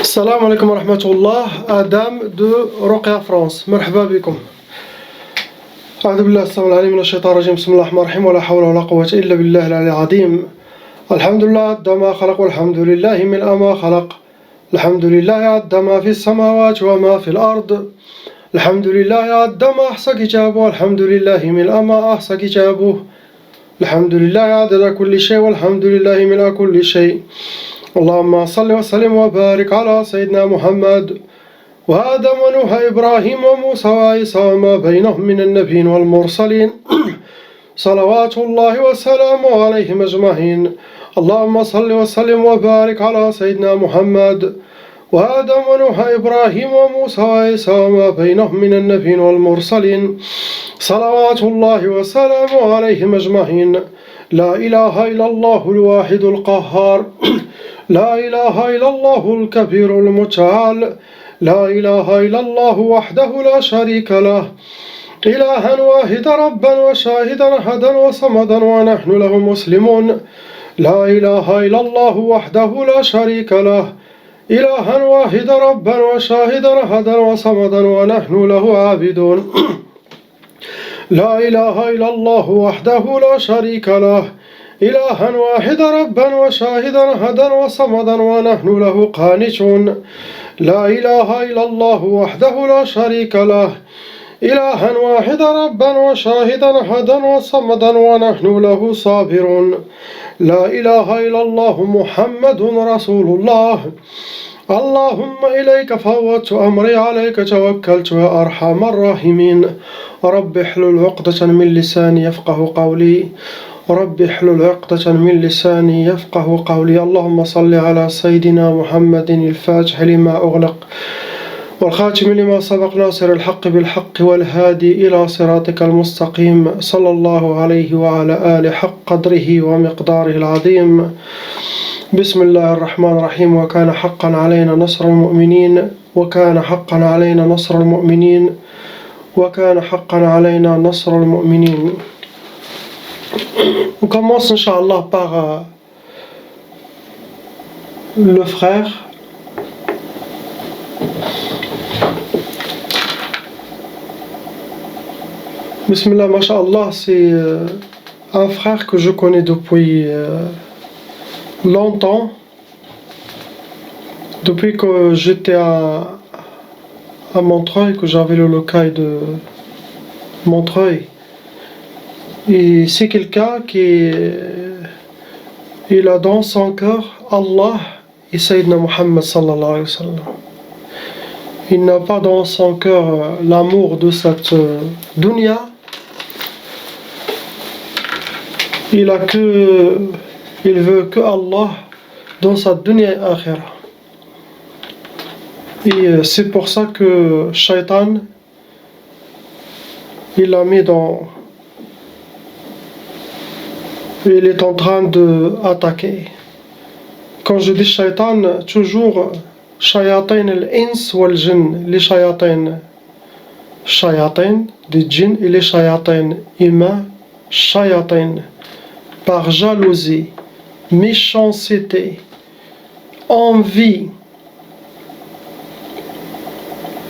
السلام عليكم ورحمة الله. آدم دو رقية فرنسا، مرحبا بكم. أعوذ بالله السميع العليم من الشيطان الرجيم. بسم الله الرحمن الرحيم. ولا حول ولا قوة إلا بالله العلي العظيم. الحمد لله عد ما خلق، والحمد لله ملء ما خلق. الحمد لله عد ما في السماوات وما في الأرض. الحمد لله عد ما أحصى كتابه، والحمد لله ملء ما أحصى كتابه. الحمد لله عدد كل شيء، والحمد لله ملء كل شيء. اللهم صل وسلم وبارك على سيدنا محمد وآدم ونوح إبراهيم وموسى وعيسى وما بينهم من النبيين والمرسلين صلوات الله وسلامه عليهم أجمعين. اللهم صل وسلم وبارك على سيدنا محمد وآدم ونوح إبراهيم وموسى وعيسى وما بينهم من النبيين والمرسلين صلوات الله وسلامه عليهم أجمعين. لا إله إلا الله الواحد القهار. لا إله إلا الله الكبير المتعال. لا إله إلا الله وحده لا شريك له. إلها واحدا ربا وشاهدا أحدا وصمدا ونحن له مسلمون. لا إله إلا الله وحده لا شريك له. إلها واحدا ربا وشاهدا أحدا وصمدا ونحن له عابدون. لا إله إلا الله وحده لا شريك له. إلها واحدا ربا وشاهدا أحدا وصمدا ونحن له قانتون. لا إله إلا الله وحده لا شريك له. إلها واحدا ربا وشاهدا أحدا وصمدا ونحن له صابرون. لا إله إلا الله محمد رسول الله. اللهم إليك فوضت أمري، عليك توكلت يا أرحم الراحمين. رب احلل عقدة من لساني يفقه قولي. رب احلل عقدة من لساني يفقه قولي. اللهم صل على سيدنا محمد الفاتح لما أغلق والخاتم لما سبق، ناصر الحق بالحق والهادي إلى صراطك المستقيم، صلى الله عليه وعلى آله حق قدره ومقداره العظيم. بسم الله الرحمن الرحيم. وكان حقا علينا نصر المؤمنين. وكان حقا علينا نصر المؤمنين. وكان حقا علينا نصر المؤمنين. On commence Inch'Allah par le frère. Bismillah, Masha'Allah, c'est un frère que je connais depuis longtemps. Depuis que j'étais à Montreuil, que j'avais le local de Montreuil. Et c'est quelqu'un qui il a dans son cœur Allah et Sayyidina Muhammad sallallahu alayhi wa sallam. Il n'a pas dans son cœur l'amour de cette dunya. Il veut que Allah dans sa dunya et akhira. Et c'est pour ça que Shaitan il l'a mis dans. Il est en train d'attaquer. Quand je dis shaitan, toujours shayatin al-ins wal jinn, les shayatin des djinns et les shayatin humains, shayatin par jalousie, méchanceté, envie.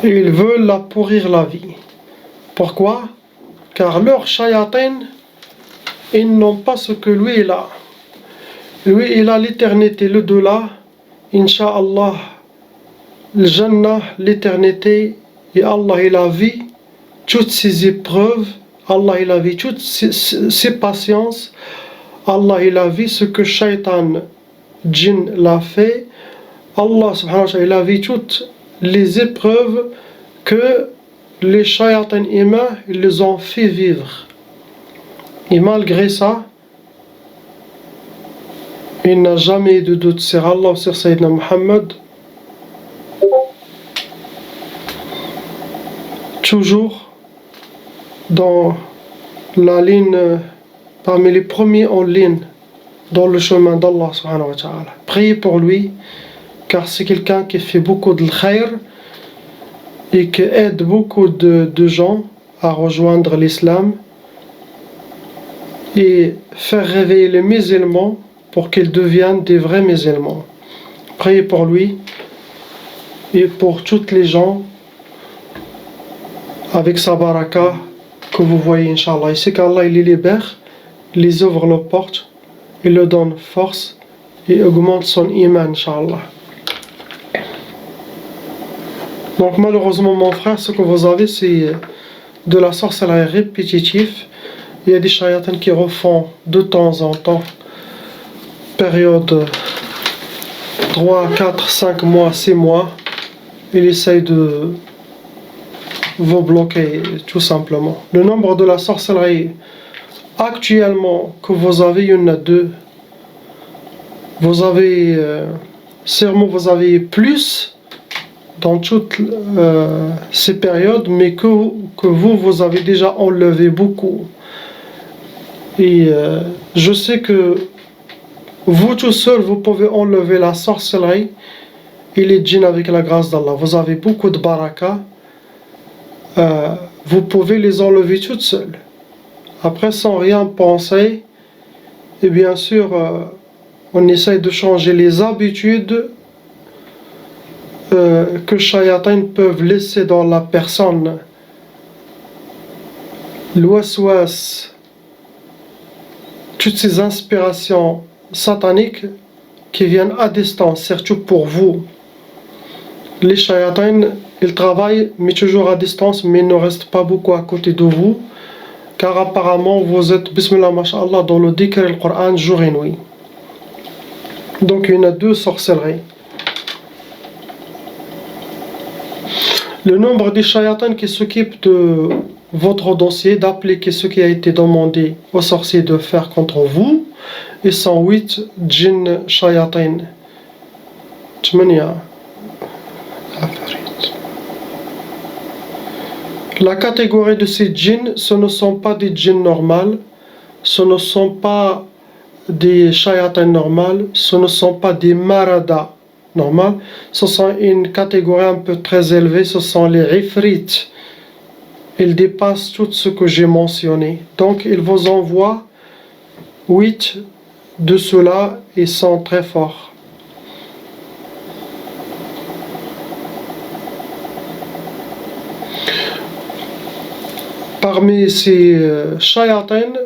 Ils veulent la pourrir la vie. Pourquoi? Car leur shayatin, ils n'ont pas ce que lui il a. Lui il a l'éternité, le delà, Inch'Allah, le Jannah, l'éternité, et Allah il a vu toutes ses épreuves, Allah il a vu toutes ses patiences, Allah il a vu ce que Shaitan, djinn l'a fait, Allah subhanahu wa ta'ala il a vu toutes les épreuves que les shayatins humains ils les ont fait vivre. Et malgré ça, il n'a jamais eu de doute sur Allah ou sur Sayyidina Muhammad. Toujours dans la ligne, parmi les premiers en ligne, dans le chemin d'Allah subhanahu wa ta'ala. Priez pour lui, car c'est quelqu'un qui fait beaucoup de khayr et qui aide beaucoup de gens à rejoindre l'islam et faire réveiller les musulmans pour qu'ils deviennent des vrais musulmans. Priez pour lui et pour toutes les gens avec sa baraka que vous voyez, Inch'Allah. Et c'est qu'Allah il les libère, il les ouvre les portes, il leur donne force et augmente son iman, Inch'Allah. Donc malheureusement mon frère, ce que vous avez c'est de la sorcellerie répétitive. Il y a des shayatans qui refont de temps en temps, période 3, 4, 5 mois, 6 mois, il essaye de vous bloquer tout simplement. Le nombre de la sorcellerie actuellement que vous avez, il y en a deux. Vous avez, sûrement vous avez plus dans toutes ces périodes, mais que vous avez déjà enlevé beaucoup. Et je sais que vous tout seul, vous pouvez enlever la sorcellerie et les djinns avec la grâce d'Allah. Vous avez beaucoup de baraka. Vous pouvez les enlever toutes seules. Après, sans rien penser, et bien sûr, on essaye de changer les habitudes que shayatans peuvent laisser dans la personne. L'ouas-ouas, toutes ces inspirations sataniques qui viennent à distance, surtout pour vous. Les shayatans, ils travaillent, mais toujours à distance, mais ils ne restent pas beaucoup à côté de vous, car apparemment vous êtes, bismillah, masha'Allah, dans le dhikr et le Coran jour et nuit. Donc il y en a deux sorcelleries. Le nombre des shayatans qui s'occupent de votre dossier, d'appliquer ce qui a été demandé aux sorciers de faire contre vous, ils sont 8 djinns shayatans. 8 La catégorie de ces djinns, ce ne sont pas des djinns normaux, ce ne sont pas des shayatans normaux, ce ne sont pas des maradas normaux, ce sont une catégorie un peu très élevée, ce sont les ifrits. Ils dépassent tout ce que j'ai mentionné. Donc ils vous envoient 8 de ceux-là, ils sont très forts. Parmi ces shayatans,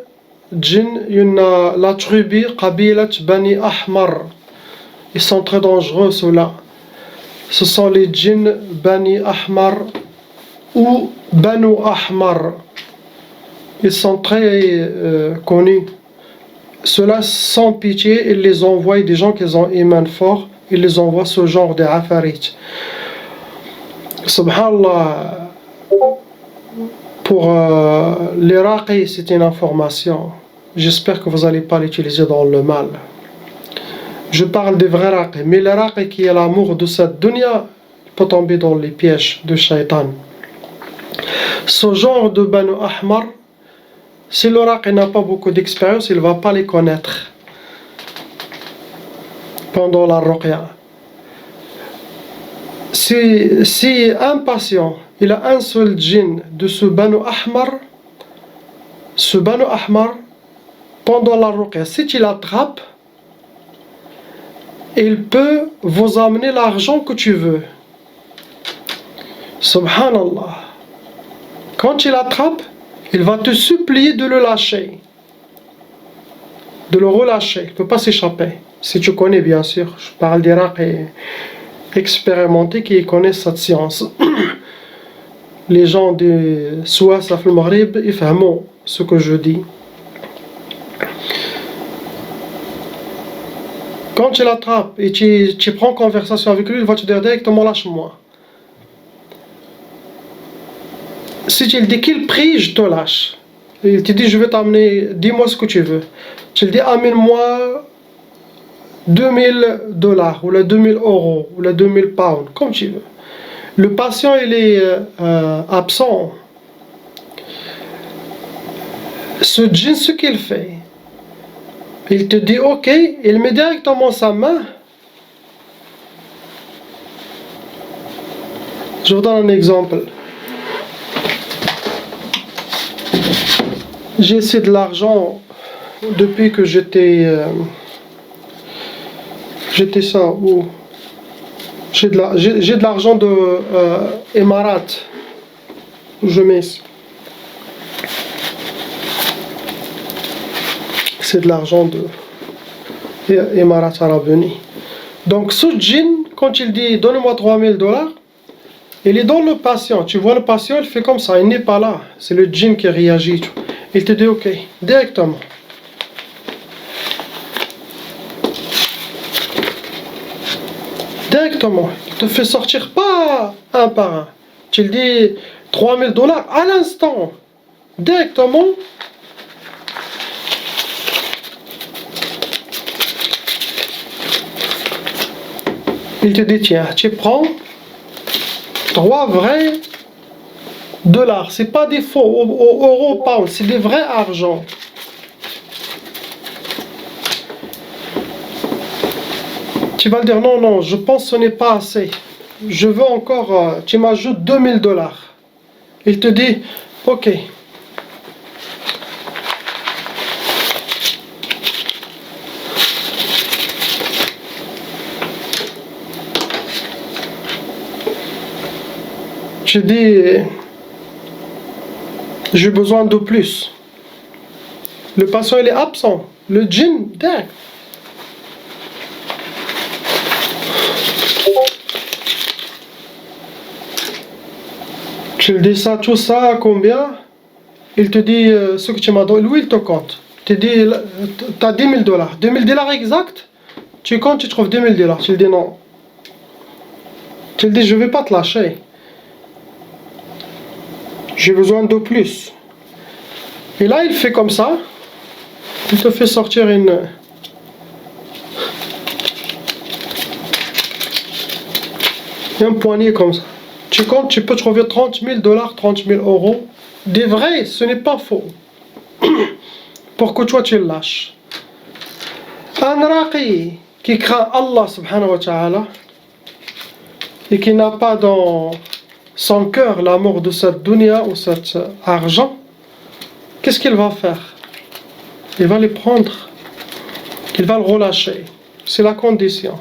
djinns, il y en a la tribu Qabilat Bani Ahmar. Ils sont très dangereux ceux-là. Ce sont les djinns Bani Ahmar ou Banu Ahmar. Ils sont très connus. Ceux-là, sans pitié, ils les envoient, des gens qui ont iman fort, ils les envoient ce genre de afarit. Subhanallah. Pour les raqis, c'est une information. J'espère que vous n'allez pas l'utiliser dans le mal. Je parle des vrais raqis. Mais le raqi qui est l'amour de cette dunya peut tomber dans les pièges de shaitan. Ce genre de Banu Ahmar, si le raqi n'a pas beaucoup d'expérience, il ne va pas les connaître pendant la ruqya. Si un patient il a un seul djinn de ce Banu Ahmar, pendant la ruqya, si tu l'attrapes, il peut vous amener l'argent que tu veux. Subhanallah. Quand il l'attrape, il va te supplier de le lâcher, de le relâcher. Il ne peut pas s'échapper. Si tu connais, bien sûr, je parle des raqis expérimentés qui connaissent cette science. Les gens de Souas al Maghrib, ils fahment ce que je dis. Quand tu l'attrapes et tu prends conversation avec lui, il va te dire directement lâche-moi. Si tu lui dis qu'il prie, je te lâche. Il te dit je vais t'amener, dis-moi ce que tu veux. Tu lui dis amène-moi $2000 ou la 2000 euros ou la 2000 pounds, comme tu veux. Le patient il est absent. Ce djinn, ce qu'il fait, il te dit ok, il met directement sa main. Je vous donne un exemple. J'ai essayé de l'argent depuis que j'étais J'ai de l'argent de Émirats. Je mets. C'est de l'argent de Émirats Arabes Unis. Donc ce djinn, quand il dit donne-moi $3000, il est dans le patient. Tu vois le patient, il fait comme ça, il n'est pas là. C'est le djinn qui réagit. Il te dit ok, directement. Directement. Il te fait sortir pas un par un. Tu lui dis $3000 à l'instant. Directement. Il te dit tiens, tu prends 3 vrais dollars. C'est pas des faux euros, pounds, c'est des vrais argent. Tu vas dire non, je pense que ce n'est pas assez. Je veux encore, tu m'ajoutes $2000. Il te dit ok. Je dis j'ai besoin de plus. Le patient il est absent. Le djinn, direct. Tu lui dis ça, tout ça, combien? Il te dit ce que tu m'as donné. Lui, il te compte. Tu dis, tu as $10 000. $2000 exact? Tu comptes, tu trouves $10 000. Tu lui dis non. Tu lui dis, je ne vais pas te lâcher. J'ai besoin de plus. Et là, il fait comme ça. Il te fait sortir un poignet comme ça. Tu comptes, tu peux trouver $30 000, $30 000 euros. Des vrais, ce n'est pas faux. Pour que toi tu le lâches. Un raqi qui craint Allah subhanahu wa ta'ala et qui n'a pas dans son cœur l'amour de cette dunya ou cet argent, qu'est-ce qu'il va faire? Il va les prendre, il va le relâcher. C'est la condition,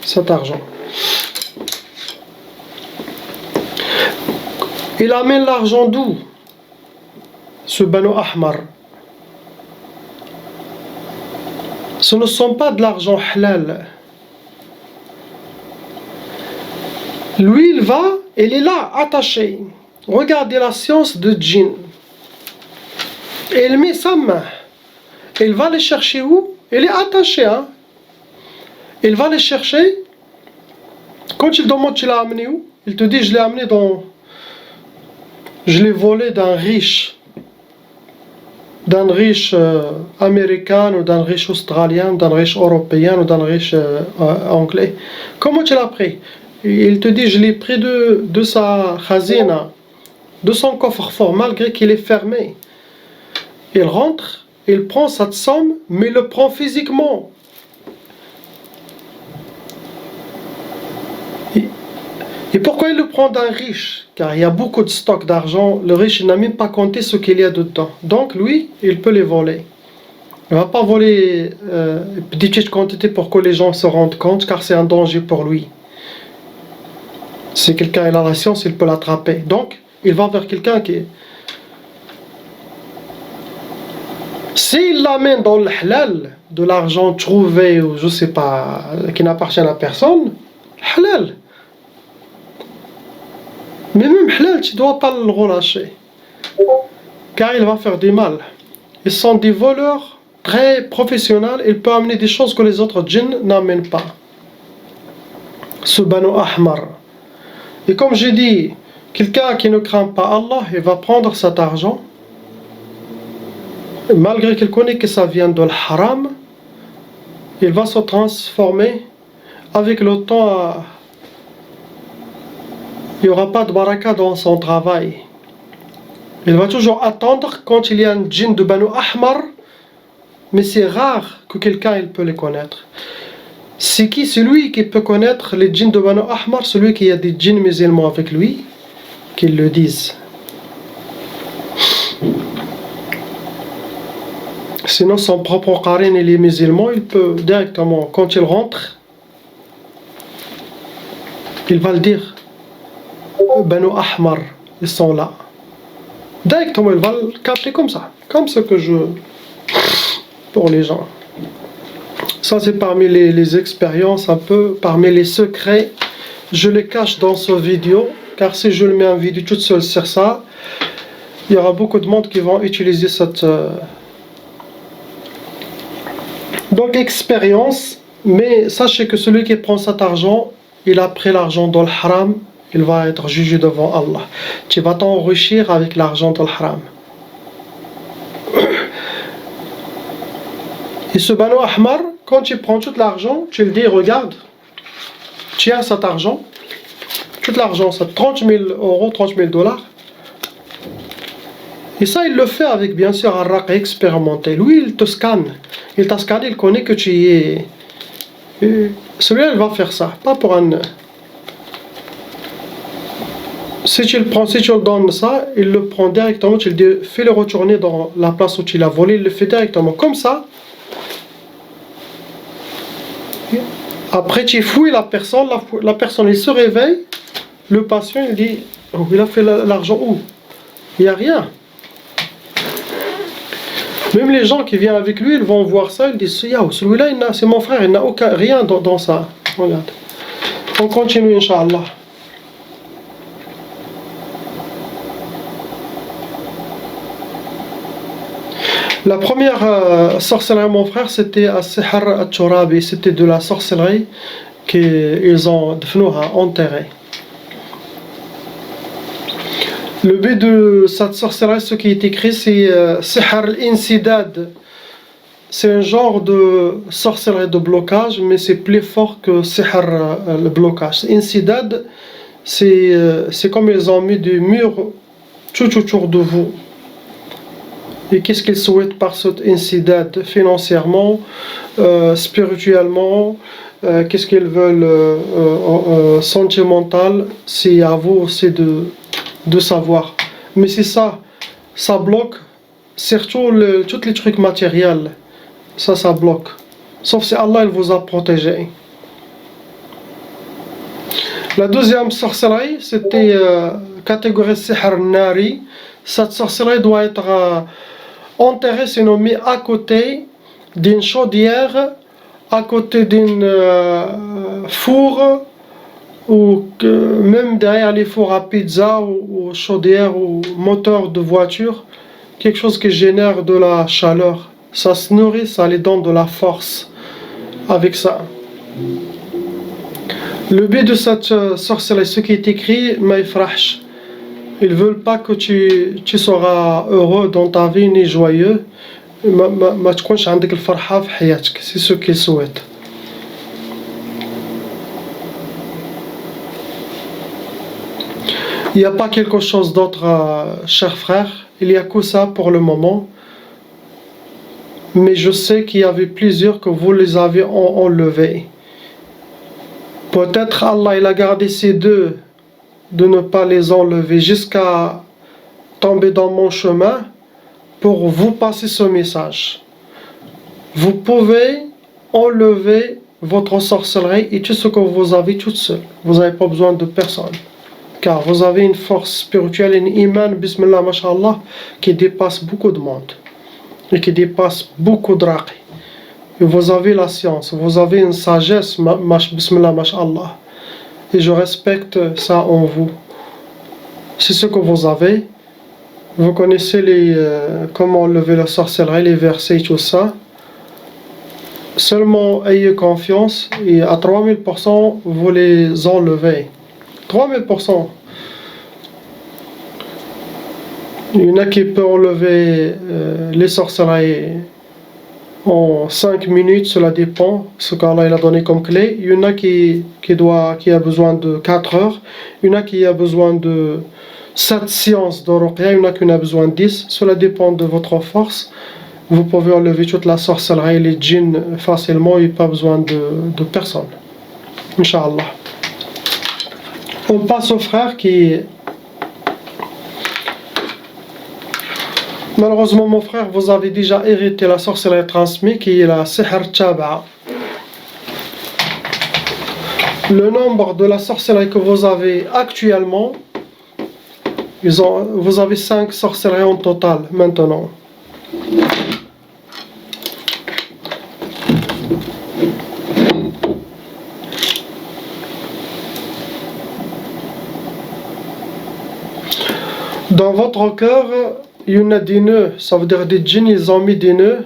cet argent. Il amène l'argent d'où? Ce Banu Ahmar. Ce ne sont pas de l'argent halal. Lui, il est là, attaché. Regardez la science de djinn. Et il met sa main. Il va les chercher où? Il est attaché, hein? Il va les chercher. Quand il demande tu l'as amené où? Il te dit je l'ai amené dans... Je l'ai volé d'un riche américain ou d'un riche australien, d'un riche européen ou d'un riche anglais. Comment tu l'as pris? Il te dit je l'ai pris de sa khazina, de son coffre-fort, malgré qu'il est fermé. Il rentre, il prend cette somme, mais il le prend physiquement. Et pourquoi il le prend d'un riche? Car il y a beaucoup de stock d'argent. Le riche n'a même pas compté ce qu'il y a dedans. Donc lui, il peut les voler. Il ne va pas voler une petite quantité pour que les gens se rendent compte, car c'est un danger pour lui. Si quelqu'un a la science, il peut l'attraper. Donc, il va vers quelqu'un qui... S'il l'amène dans le halal, de l'argent trouvé, ou je sais pas, qui n'appartient à personne, halal. Mais même halal, tu ne dois pas le relâcher. Car il va faire du mal. Ils sont des voleurs très professionnels. Ils peuvent amener des choses que les autres djinns n'amènent pas. Ce Banu Ahmar. Et comme j'ai dit, quelqu'un qui ne craint pas Allah, il va prendre cet argent. Malgré qu'il connaît que ça vient de l'haram, il va se transformer avec le temps. Il n'y aura pas de baraka dans son travail. Il va toujours attendre quand il y a un djinn de Banu Ahmar, mais c'est rare que quelqu'un peut les connaître. C'est qui? Celui qui peut connaître les djinns de Banu Ahmar, celui qui a des djinns musulmans avec lui, qu'ils le disent. Sinon, son propre qarine, il est musulman, il peut directement, quand il rentre, il va le dire. Banu Ahmar, ils sont là. Directement, il va le capter comme ça. Comme ce que je... pour les gens. Ça, c'est parmi les expériences, un peu, parmi les secrets. Je les cache dans ce vidéo, car si je le mets en vidéo toute seule sur ça, il y aura beaucoup de monde qui vont utiliser cette... Donc, expérience, mais sachez que celui qui prend cet argent, il a pris l'argent dans le haram, il va être jugé devant Allah. Tu vas t'enrichir avec l'argent dans le haram. Et ce Banu Ahmar, quand tu prends tout l'argent, tu le dis, regarde, tiens cet argent, tout l'argent, c'est 30 000 euros, 30 000 dollars. Et ça, il le fait avec, bien sûr, un raqi expérimenté. Lui, il te scanne. Il t'a scanné, il connaît que tu y es. Et celui-là, il va faire ça. Pas pour un... Si tu le prends, si tu le donnes ça, il le prend directement, tu le dis, fais-le retourner dans la place où tu l'as volé, il le fait directement. Comme ça. Après, tu fouilles la personne, il se réveille. Le patient, il dit, oh, il a fait l'argent où? Il n'y a rien. Même les gens qui viennent avec lui, ils vont voir ça, ils disent, celui-là, c'est mon frère, il n'a rien dans ça. Regarde. On continue, Inch'Allah. La première sorcellerie, mon frère, c'était à Sihr al-Turabi, c'était de la sorcellerie qu'ils ont enterré. Le but de cette sorcellerie, ce qui est écrit, c'est Sihr al-Insidad. C'est un genre de sorcellerie de blocage, mais c'est plus fort que Sihr le blocage. Insidad, c'est comme ils ont mis des murs tout autour de vous. Et qu'est-ce qu'ils souhaitent par cet incidad? Financièrement, spirituellement, qu'est-ce qu'ils veulent sentimental? C'est à vous aussi de savoir. Mais c'est ça bloque, surtout tous les trucs matériels. Ça bloque. Sauf si Allah il vous a protégé. La deuxième sorcellerie, c'était catégorie Sihr Nari. Cette sorcellerie doit être enterrée, sinon mis à côté d'une chaudière, à côté d'une four, ou même derrière les fours à pizza ou chaudière ou moteur de voiture, quelque chose qui génère de la chaleur. Ça se nourrit, ça les donne de la force avec ça. Le but de cette sorcellerie, ce qui est écrit, Maïfrahsh. Ils ne veulent pas que tu seras heureux dans ta vie ni joyeux. C'est ce qu'ils souhaitent. Il n'y a pas quelque chose d'autre, chers frères. Il n'y a que ça pour le moment. Mais je sais qu'il y avait plusieurs que vous les avez enlevés. Peut-être Allah il a gardé ces deux de ne pas les enlever jusqu'à tomber dans mon chemin pour vous passer ce message. Vous pouvez enlever votre sorcellerie et tout ce que vous avez toute seule. Vous n'avez pas besoin de personne. Car vous avez une force spirituelle, une iman, bismillah, mashallah, qui dépasse beaucoup de monde. Et qui dépasse beaucoup de raqi. Et vous avez la science, vous avez une sagesse, bismillah, mashallah. Et je respecte ça en vous. C'est ce que vous avez. Vous connaissez comment enlever la sorcellerie, les versets et tout ça. Seulement ayez confiance et à 3000% vous les enlevez. 3000%. Il y en a qui peuvent enlever les sorcelleries en 5 minutes, cela dépend ce qu'Allah a donné comme clé. Il y en a qui a besoin de 4 heures, il y en a qui a besoin de 7 séances de ruqya, il y en a qui a besoin de 10, cela dépend de votre force. Vous pouvez enlever toute la sorcellerie et les djinns facilement, il n'y a pas besoin de personne. Inch'Allah. On passe au frère qui... Malheureusement, mon frère, vous avez déjà hérité la sorcellerie transmise qui est la Sihr Taba'a. le nombre de la sorcellerie que vous avez actuellement, vous avez 5 sorcelleries en total maintenant. Dans votre cœur, il y en a des nœuds, ça veut dire des djinns, ils ont mis des nœuds.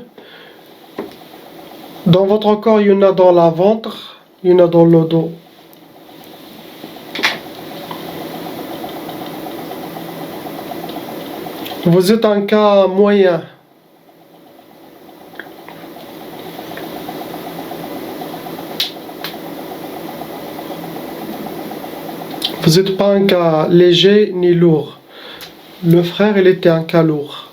Dans votre corps, il y en a dans la ventre, il y en a dans le dos. Vous êtes un cas moyen. Vous n'êtes pas un cas léger ni lourd. Le frère, il était un cas lourd.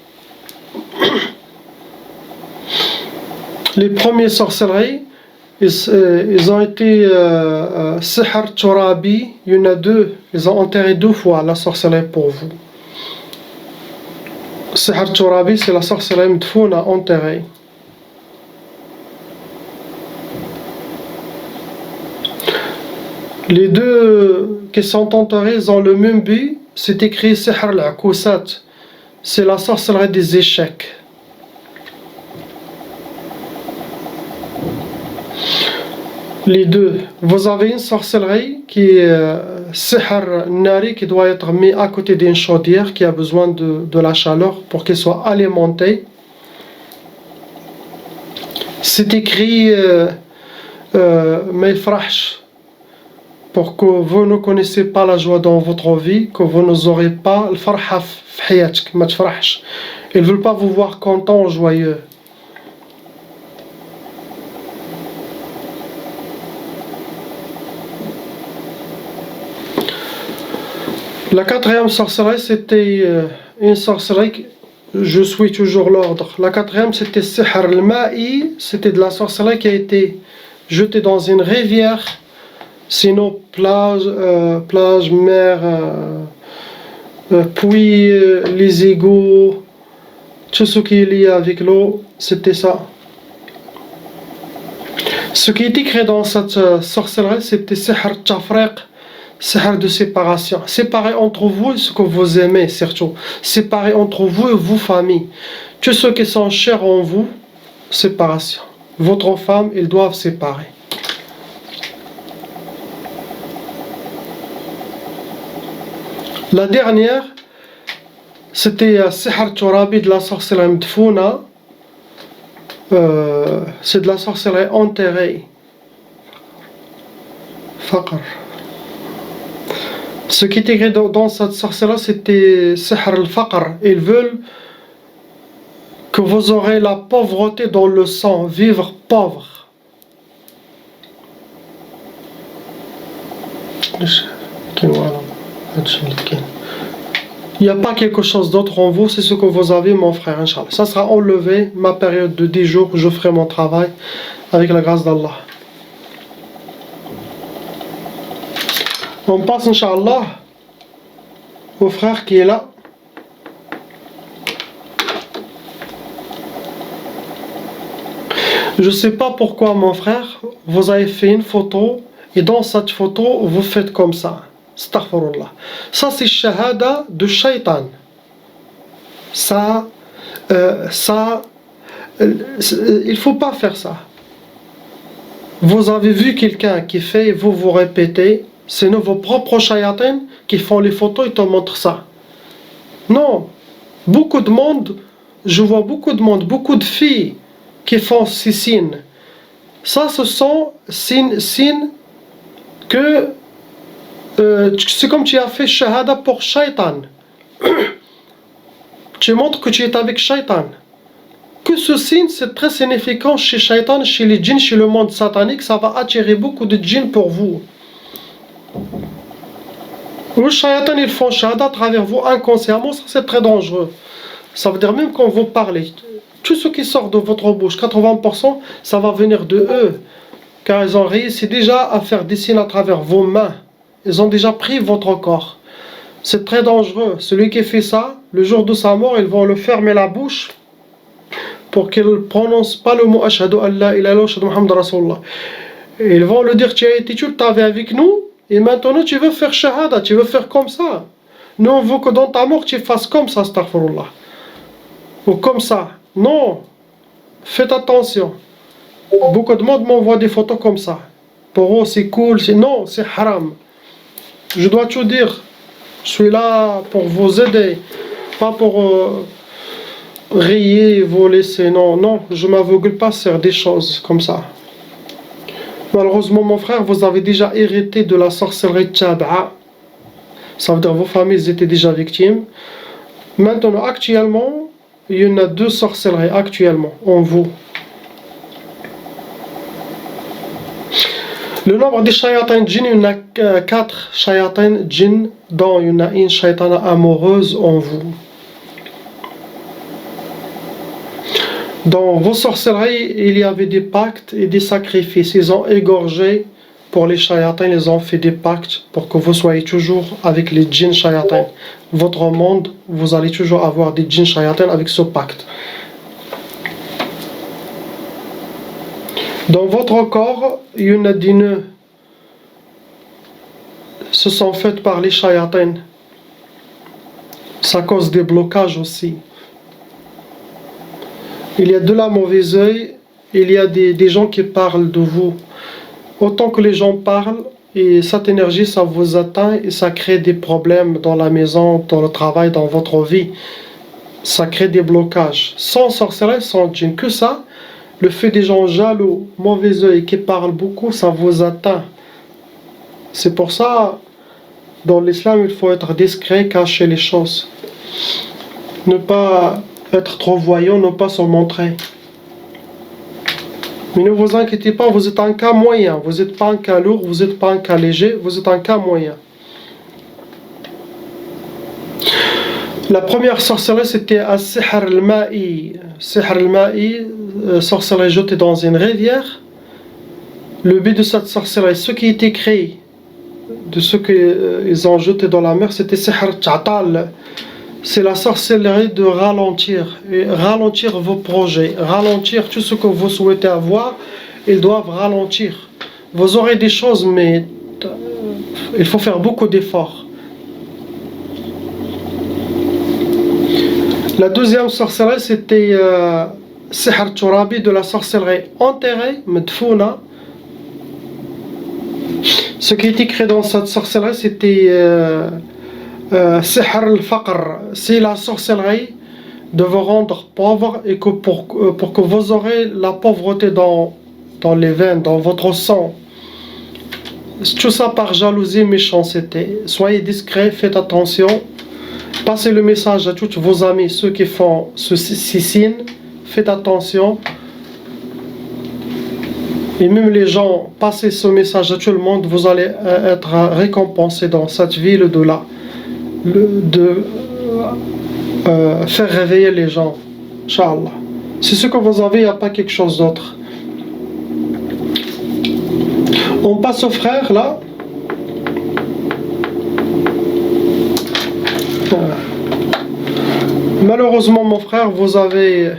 Les premières sorcelleries, ils ont été Sihr Turabi, il y en a 2, ils ont enterré 2 fois la sorcellerie pour vous. Sihr Turabi, c'est la sorcellerie mdfouna enterrée. Les 2 qui sont enterrés ont le même but, c'est écrit Sihr al-Akousat, c'est la sorcellerie des échecs. Les 2, vous avez une sorcellerie qui est Sihr Nari, qui doit être mis à côté d'une chaudière qui a besoin de la chaleur pour qu'elle soit alimentée. C'est écrit Meifrahsh, pour que vous ne connaissez pas la joie dans votre vie, que vous n'aurez pas le farha fhiyatek, ma tfrahsh. Ils ne veulent pas vous voir content, joyeux. La 4e sorcellerie, c'était une sorcellerie, je suis toujours l'ordre. La 4e, c'était Sihr al-Ma'i, c'était de la sorcellerie qui a été jetée dans une rivière. Sinon, plage, mer, puits, les égouts, tout ce qui est lié avec l'eau, c'était ça. Ce qui est écrit dans cette sorcellerie, c'était Sihr Tafriq, Sihr de séparation. Séparer entre vous et ce que vous aimez, surtout. Séparer entre vous et vos familles. Tous ceux qui sont chers en vous, séparation. Votre femme, ils doivent séparer. La dernière, c'était Sihr Turabi de la sorcellerie mdfouna. C'est de la sorcellerie enterrée. Faqr. Ce qui est écrit dans cette sorcellerie, c'était Sihr al-Faqr. Ils veulent que vous aurez la pauvreté dans le sang, vivre pauvre. Il n'y a pas quelque chose d'autre en vous, c'est ce que vous avez, mon frère, Inch'Allah. Ça sera enlevé, ma période de 10 jours, je ferai mon travail avec la grâce d'Allah. On passe, Inch'Allah, au frère qui est là. Je ne sais pas pourquoi, mon frère, vous avez fait une photo, et dans cette photo, vous faites comme ça. Astaghfirullah. Ça, c'est shahada de shaitan. Ça, il ne faut pas faire ça. Vous avez vu quelqu'un qui fait, vous répétez, c'est vos propres shayatins qui font les photos et te montrent ça. Non. Beaucoup de monde, je vois beaucoup de monde, beaucoup de filles qui font ces signes. Ça, ce sont signes que c'est comme tu as fait shahada pour shaitan. Tu montres que tu es avec shaitan. Que ce signe, c'est très significant chez shaitan, chez les djinns, chez le monde satanique. Ça va attirer beaucoup de djinns pour vous. Les shaitan, ils font shahada à travers vous inconsciemment. Ça, c'est très dangereux. Ça veut dire même quand vous parlez, tout ce qui sort de votre bouche, 80%, ça va venir de eux. Car ils ont réussi déjà à faire des signes à travers vos mains. Ils ont déjà pris votre corps. C'est très dangereux. Celui qui fait ça, le jour de sa mort, ils vont le fermer la bouche pour qu'il ne prononce pas le mot Ashhadu an la ilaha illallah wa ashhadu Muhammad Rasulullah. Et ils vont le dire, tu as été toute ta vie avec nous, et maintenant tu veux faire shahada, tu veux faire comme ça. Nous on veut que dans ta mort tu fasses comme ça, astaghfirullah. Ou comme ça. Non, faites attention. Beaucoup de monde m'envoie des photos comme ça. Pour eux c'est cool, non, c'est haram. Je dois tout dire. Je suis là pour vous aider, pas pour rayer, vous laisser. Non, non, je ne m'aveugle pas sur des choses comme ça. Malheureusement, mon frère, vous avez déjà hérité de la sorcellerie tchab'a. Ça veut dire que vos familles étaient déjà victimes. Maintenant, actuellement, il y en a 2 sorcelleries actuellement en vous. Le nombre des shayatin djinn, il y en a 4 shayatin djinn, dont il y en a une shaytana amoureuse en vous. Dans vos sorcelleries, il y avait des pactes et des sacrifices. Ils ont égorgé pour les shayatins, ils ont fait des pactes pour que vous soyez toujours avec les djinns shayatins. Votre monde, vous allez toujours avoir des djinns shayatins avec ce pacte. Dans votre corps, il y en a des nœuds. Ce sont faits par les shayatins. Ça cause des blocages aussi. Il y a de la mauvaise œil, il y a des gens qui parlent de vous. Autant que les gens parlent, et cette énergie, ça vous atteint et ça crée des problèmes dans la maison, dans le travail, dans votre vie. Ça crée des blocages. Sans sorcellerie, sans djinn, que ça, le fait des gens jaloux, mauvais œil, qui parlent beaucoup, ça vous atteint. C'est pour ça, dans l'islam, il faut être discret, cacher les choses. Ne pas être trop voyant, ne pas se montrer. Mais ne vous inquiétez pas, vous êtes un cas moyen. Vous n'êtes pas un cas lourd, vous n'êtes pas un cas léger, vous êtes un cas moyen. La première sorcellerie, c'était As-Sihr al-Ma'i. Sihr al-Ma'i, sorcellerie jetée dans une rivière. Le but de cette sorcellerie, ce qui était créé, de ce qu'ils ont jeté dans la mer, c'était Sihr Ta'tal. C'est la sorcellerie de ralentir, et ralentir vos projets, ralentir tout ce que vous souhaitez avoir, ils doivent ralentir. Vous aurez des choses, mais il faut faire beaucoup d'efforts. La deuxième sorcellerie, c'était Sihr Turabi, de la sorcellerie enterrée, Medfouna. Ce qui était créé dans cette sorcellerie, c'était Sihr al-Faqr, c'est la sorcellerie de vous rendre pauvre et que pour que vous aurez la pauvreté dans les veines, dans votre sang. Tout ça par jalousie, méchanceté. Soyez discrets, faites attention. Passez le message à tous vos amis, ceux qui font ces signes. Faites attention. Et même les gens, passez ce message à tout le monde, vous allez être récompensés dans cette ville de là. De faire réveiller les gens, Inch'Allah. C'est ce que vous avez, il n'y a pas quelque chose d'autre. On passe au frère là. Voilà. Malheureusement, mon frère, vous avez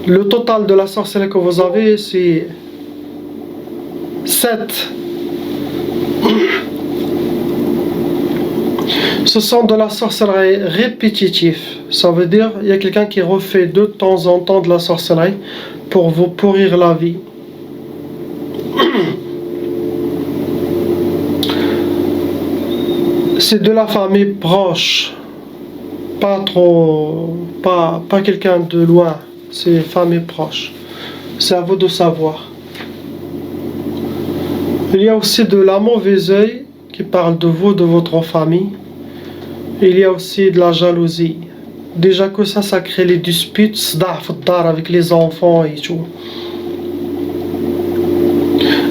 le total de la sorcellerie que vous avez, c'est 7. Ce sont de la sorcellerie répétitive. Ça veut dire il y a quelqu'un qui refait de temps en temps de la sorcellerie pour vous pourrir la vie. C'est de la famille proche, pas quelqu'un de loin. C'est famille proche. C'est à vous de savoir. Il y a aussi de la mauvaise œil qui parle de vous, de votre famille. Il y a aussi de la jalousie. Déjà que ça crée les disputes, avec les enfants et tout.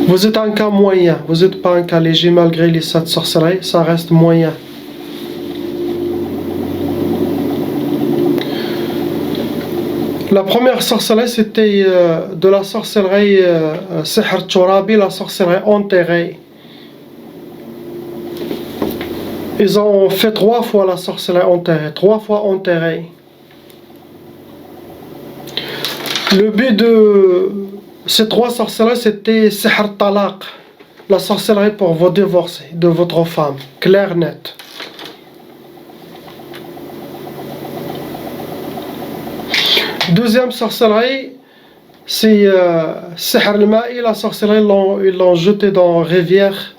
Vous êtes un cas moyen, vous n'êtes pas un cas léger malgré les 7 sorcelleries, ça reste moyen. La première sorcellerie, c'était de la sorcellerie Sihr Turabi, la sorcellerie enterrée. Ils ont fait 3 fois la sorcellerie enterrée, 3 fois enterrée. Le but Ces trois sorcelleries, c'était Sihr Talaq, la sorcellerie pour vous divorcer de votre femme, clair, net. Deuxième sorcellerie, c'est Sihr al-Ma'i, la sorcellerie, ils l'ont jeté dans la rivière.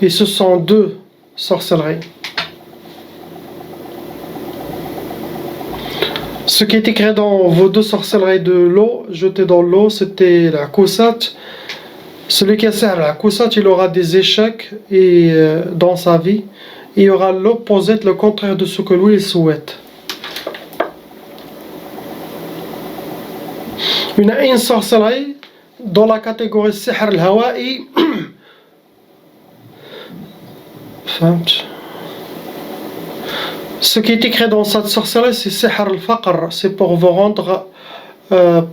Et ce sont deux sorcelleries. Ce qui est écrit dans vos deux sorcelleries de l'eau, jetées dans l'eau, c'était la Kousat. Celui qui a servi la Kousat, il aura des échecs dans sa vie. Il y aura l'opposé, le contraire de ce que lui il souhaite. Une sorcellerie dans la catégorie Sihr al-Hawa'i. Ce qui est écrit dans cette sorcellerie, c'est Sihr al-Faqr, c'est pour vous rendre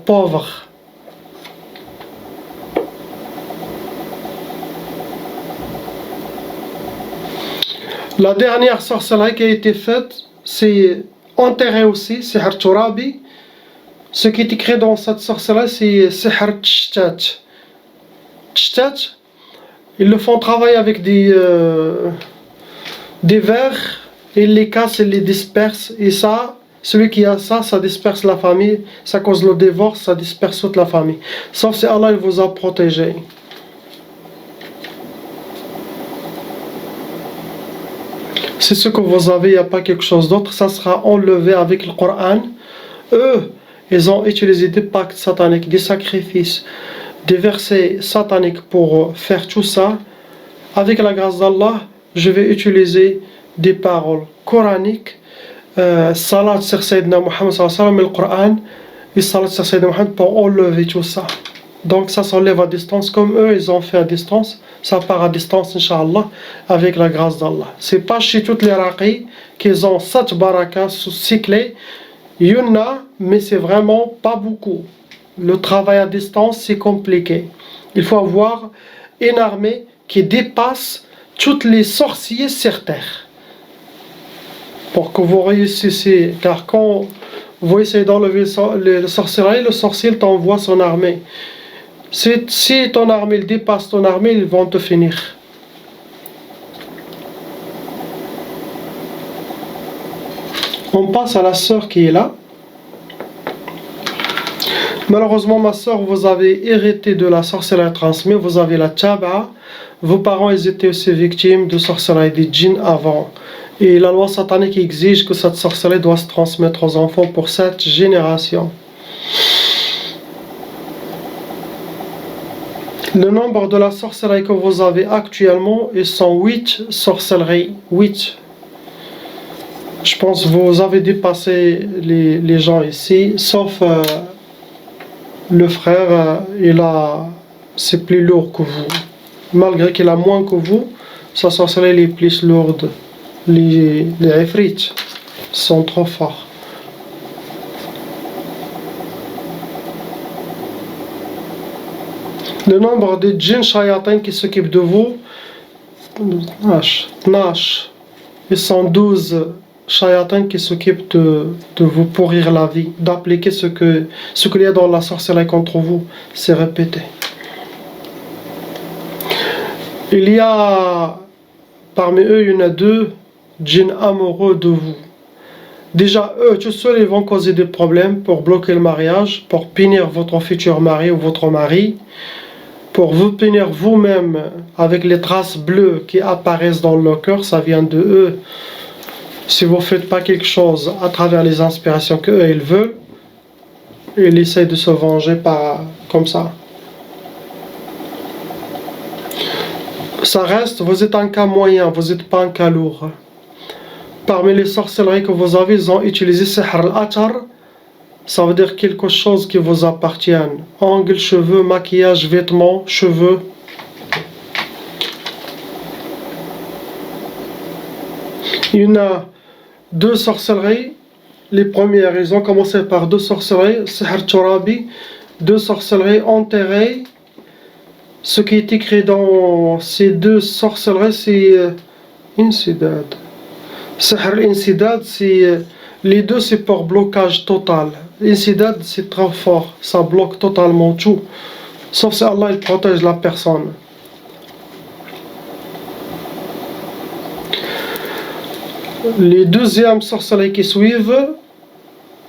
pauvre. La dernière sorcellerie qui a été faite, c'est enterré aussi, Sihr Turabi. Ce qui est écrit dans cette sorcellerie, c'est Sihr Tshtat. Tshtat, ils le font travailler avec des vers. Il les casse, il les disperse, et ça, celui qui a ça, ça disperse la famille, ça cause le divorce, ça disperse toute la famille. Sauf si Allah il vous a protégé. C'est ce que vous avez, il n'y a pas quelque chose d'autre, ça sera enlevé avec le Coran. Eux, ils ont utilisé des pactes sataniques, des sacrifices, des versets sataniques pour faire tout ça. Avec la grâce d'Allah, je vais utiliser des paroles coraniques, salat sur Sayyidina Muhammad sallallahu alayhi wa sallam, le Coran, et salat sur Sayyidina Muhammad pour enlever tout ça. Donc ça s'enlève à distance, comme eux ils ont fait à distance, ça part à distance, Inch'Allah, avec la grâce d'Allah. C'est pas chez toutes les raqis qu'ils ont 7 barakas cyclés, il y en a, mais c'est vraiment pas beaucoup. Le travail à distance, c'est compliqué. Il faut avoir une armée qui dépasse toutes les sorciers sur terre. Pour que vous réussissiez, car quand vous essayez d'enlever le sorcellerie, le sorcier t'envoie son armée. Si ton armée dépasse ton armée, ils vont te finir. On passe à la sœur qui est là. Malheureusement, ma sœur, vous avez hérité de la sorcellerie transmise, vous avez la tchaba. Vos parents ils étaient aussi victimes de sorcellerie des djinns avant. Et la loi satanique exige que cette sorcellerie doit se transmettre aux enfants pour cette génération. Le nombre de la sorcellerie que vous avez actuellement, ils sont 8 sorcelleries. 8. Je pense que vous avez dépassé les gens ici, sauf le frère, c'est plus lourd que vous. Malgré qu'il a moins que vous, sa sorcellerie est plus lourde. Les ifrits sont trop forts. Le nombre de djinns shayatin qui s'occupent de vous, 12. Ils sont 12 shayatins qui s'occupent de vous pourrir la vie, d'appliquer ce qu'il y a dans la sorcellerie contre vous, c'est répété. Il y a, parmi eux, il y en a 2 djinns amoureux de vous. Déjà, eux, tout seuls, ils vont causer des problèmes pour bloquer le mariage, pour punir votre futur mari ou votre mari, pour vous punir vous-même avec les traces bleues qui apparaissent dans le cœur, ça vient de eux. Si vous ne faites pas quelque chose à travers les inspirations qu'eux ils veulent, ils essaient de se venger comme ça. Ça reste, vous êtes un cas moyen, vous n'êtes pas un cas lourd. Parmi les sorcelleries que vous avez, ils ont utilisé Sihr al-Atar. Ça veut dire quelque chose qui vous appartient. Ongles, cheveux, maquillage, vêtements, cheveux. Il y en a 2 sorcelleries. Les premières, ils ont commencé par 2 sorcelleries. Sihr Turabi, 2 sorcelleries enterrées. Ce qui est écrit dans ces 2 sorcelleries, c'est Insidad. Sihr al-Insidad, c'est Les deux, c'est pour blocage total. L'incident, c'est trop fort. Ça bloque totalement tout. Sauf si Allah il protège la personne. Les deuxièmes sorcelleries qui suivent,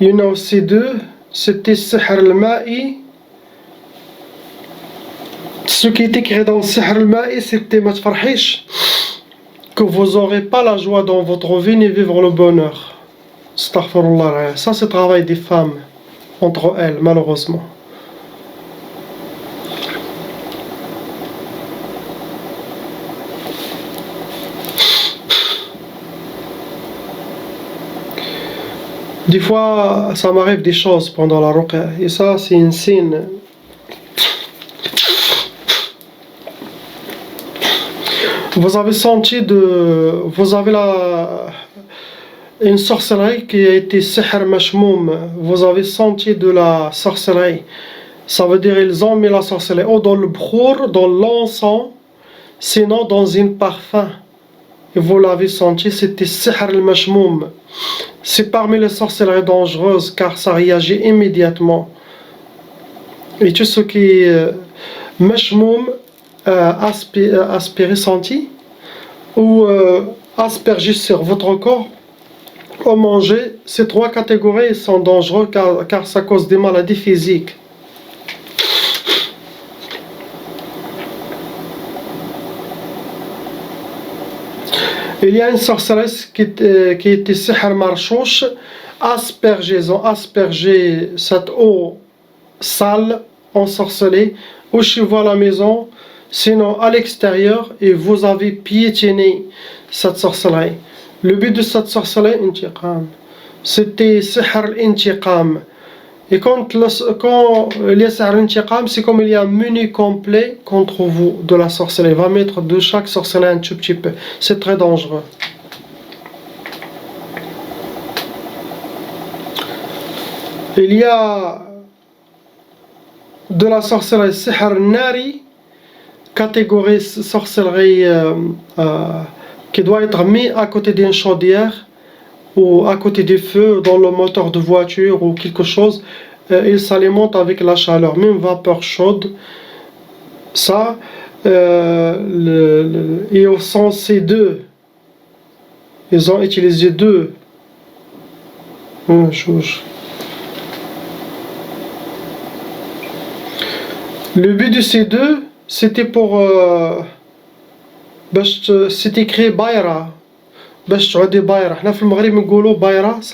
il y en a aussi deux. C'était Sihr al-Ma'i. Ce qui est écrit dans Sihr al-Ma'i, c'était Matfarhish, que vous n'aurez pas la joie dans votre vie ni vivre le bonheur. Astaghfirullah. Ça, c'est le travail des femmes entre elles, malheureusement. Des fois, ça m'arrive des choses pendant la ruqya, et ça, c'est un signe. Vous avez senti vous avez une sorcellerie qui a été sihr mashmoum. Vous avez senti de la sorcellerie. Ça veut dire ils ont mis la sorcellerie ou dans le bkhur, dans l'encens, sinon dans un parfum. Et vous l'avez senti, c'était sihr al-mashmoum. C'est parmi les sorcelleries dangereuses car ça réagit immédiatement. Et tout ce qui est mashmoum, aspiré, senti, ou aspergé sur votre corps, ou manger, ces trois catégories sont dangereuses car ça cause des maladies physiques. Il y a une sorcelleuse qui était sihr marchouche, ils ont aspergé cette eau sale, ensorcelée, ou chez vous à la maison, sinon à l'extérieur, et vous avez piétiné cette sorcellerie. Le but de cette sorcellerie, c'était sihr al-intiqam. Et quand il y a sihr al-intiqam, c'est comme il y a un menu complet contre vous de la sorcellerie. Il va mettre de chaque sorcellerie un tout petit peu. C'est très dangereux. Il y a de la sorcellerie sihr nari, catégorie sorcellerie qui doit être mise à côté d'une chaudière ou à côté du feu dans le moteur de voiture ou quelque chose. Il s'alimente avec la chaleur, même vapeur chaude. Ça, et au sens C2, ils ont utilisé deux. Le but du C2, c'était pour c'est écrit Bayra. Ça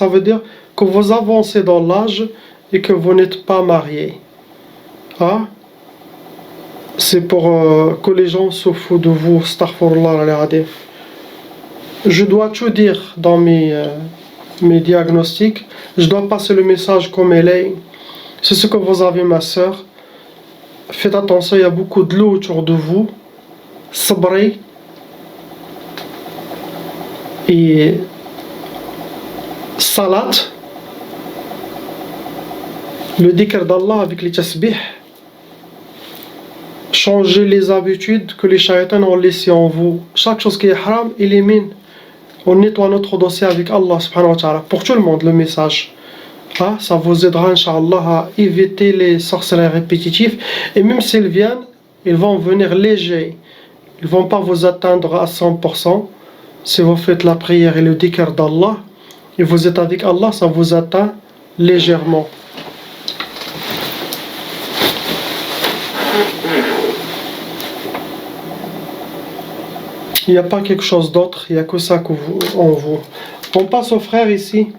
veut dire que vous avancez dans l'âge et que vous n'êtes pas marié. Ah? C'est pour que les gens se foutent de vous. Astaghfirullah. Je dois tout dire dans mes diagnostics. Je dois passer le message comme elle est. C'est ce que vous avez, ma soeur. Faites attention, il y a beaucoup de l'eau autour de vous. Sabrez. Et salat. Le dhikr d'Allah avec les tasbih. Changez les habitudes que les shaitans ont laissées en vous. Chaque chose qui est haram, élimine. On nettoie notre dossier avec Allah subhanahu wa ta'ala. Pour tout le monde, le message. Ah, ça vous aidera, Inch'Allah, à éviter les sorcelleries répétitives. Et même s'ils viennent, ils vont venir légers. Ils ne vont pas vous atteindre à 100%. Si vous faites la prière et le dhikr d'Allah, et vous êtes avec Allah, ça vous atteint légèrement. Il n'y a pas quelque chose d'autre, il n'y a que ça en vous. On passe aux frères ici.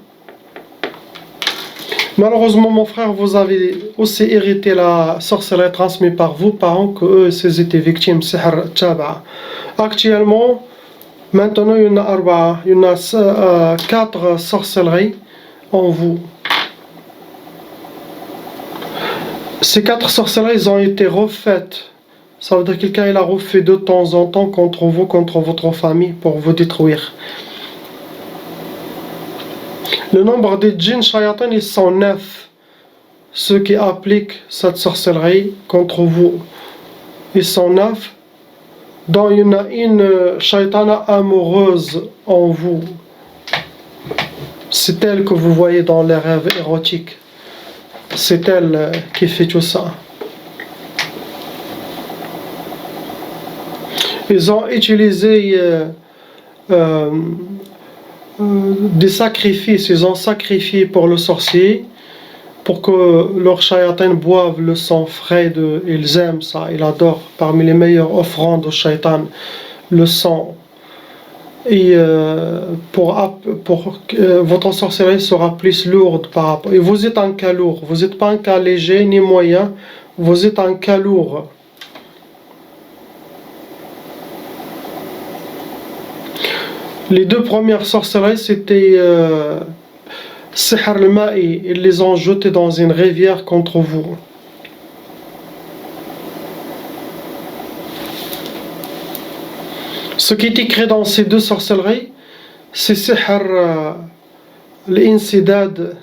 Malheureusement, mon frère, vous avez aussi hérité la sorcellerie transmise par vos parents, que eux, ils étaient victimes de sihr taba'a. Actuellement, maintenant, il y en a 4 sorcelleries en vous. Ces 4 sorcelleries ont été refaites. Ça veut dire que quelqu'un il a refait de temps en temps contre vous, contre votre famille, pour vous détruire. Le nombre de djinns shayatans, ils sont 9. Ceux qui appliquent cette sorcellerie contre vous, ils sont 9. Donc il y en a une shaytana amoureuse en vous. C'est elle que vous voyez dans les rêves érotiques. C'est elle qui fait tout ça. Ils ont utilisé des sacrifices. Ils ont sacrifié pour le sorcier, pour que leurs shayatans boivent le sang frais de... Ils aiment ça, ils adorent. Parmi les meilleures offrandes au shaytan, le sang. Et votre sorcellerie sera plus lourde par rapport. Et vous êtes un cas lourd, vous n'êtes pas un cas léger ni moyen, vous êtes un cas lourd. Les deux premières sorcelleries, c'était Sihr al-Ma'i, ils les ont jetés dans une rivière contre vous. Ce qui est écrit dans ces deux sorcelleries, c'est Sihr al-Insidad.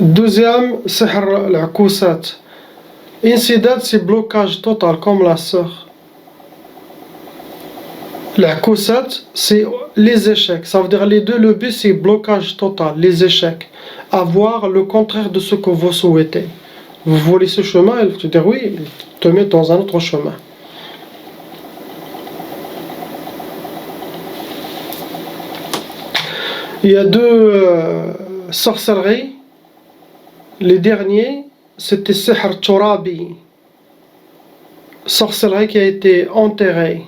Deuxième, Sihr al-Akousat. Insidad, c'est blocage total, comme la sœur. L'akousat, c'est les échecs. Ça veut dire les deux, le but c'est blocage total, les échecs. Avoir le contraire de ce que vous souhaitez. Vous voulez ce chemin, elle te dit oui, il te met dans un autre chemin. Il y a deux sorcelleries. Les derniers, c'était Sihr Turabi. Sorcellerie qui a été enterrée.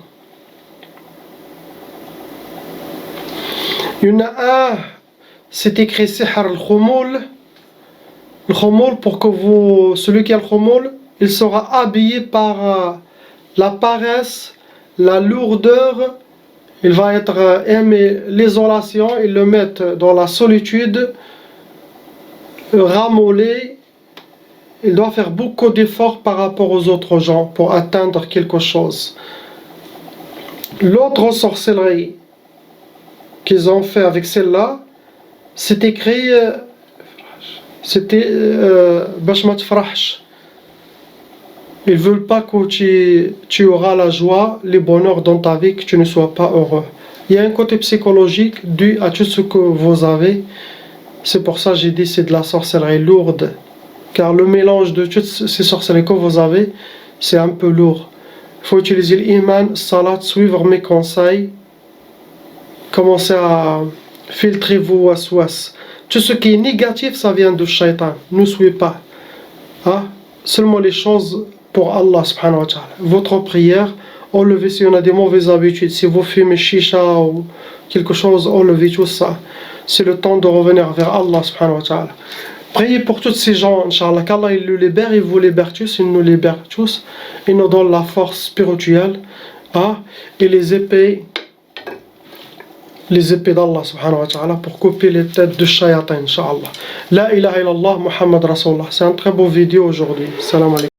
Il y en a un, c'est écrit Sihr al-Khumul. Le Khumul, pour que celui qui a le Khumul, il sera habillé par la paresse, la lourdeur. Il va être aimé l'isolation, ils le mettent dans la solitude, ramolli. Il doit faire beaucoup d'efforts par rapport aux autres gens pour atteindre quelque chose. L'autre sorcellerie qu'ils ont fait avec celle-là, c'est écrit, c'était Bashmat Frahsh. Ils ne veulent pas que tu auras la joie, les bonheurs dans ta vie, que tu ne sois pas heureux. Il y a un côté psychologique dû à tout ce que vous avez. C'est pour ça que j'ai dit c'est de la sorcellerie lourde. Car le mélange de toutes ces sorcelleries que vous avez, c'est un peu lourd. Il faut utiliser l'iman, salat, suivre mes conseils. Commencez à filtrer vos waswas. Tout ce qui est négatif, ça vient de shaitan. Ne suivez pas. Seulement les choses pour Allah subhanahu wa ta'ala. Votre prière, enlevez si on a des mauvaises habitudes. Si vous fumez chicha ou quelque chose, enlevez tout ça. C'est le temps de revenir vers Allah subhanahu wa ta'ala. Priez pour tous ces gens, Inch'Allah, qu'Allah il le libère, il vous libère tous, il nous libère tous, il nous donne la force spirituelle, et les épées d'Allah subhanahu wa ta'ala pour couper les têtes de shayatan, Inch'Allah. La ilaha illallah, Muhammad Rasulullah. C'est un très beau vidéo aujourd'hui. Salam alaikum.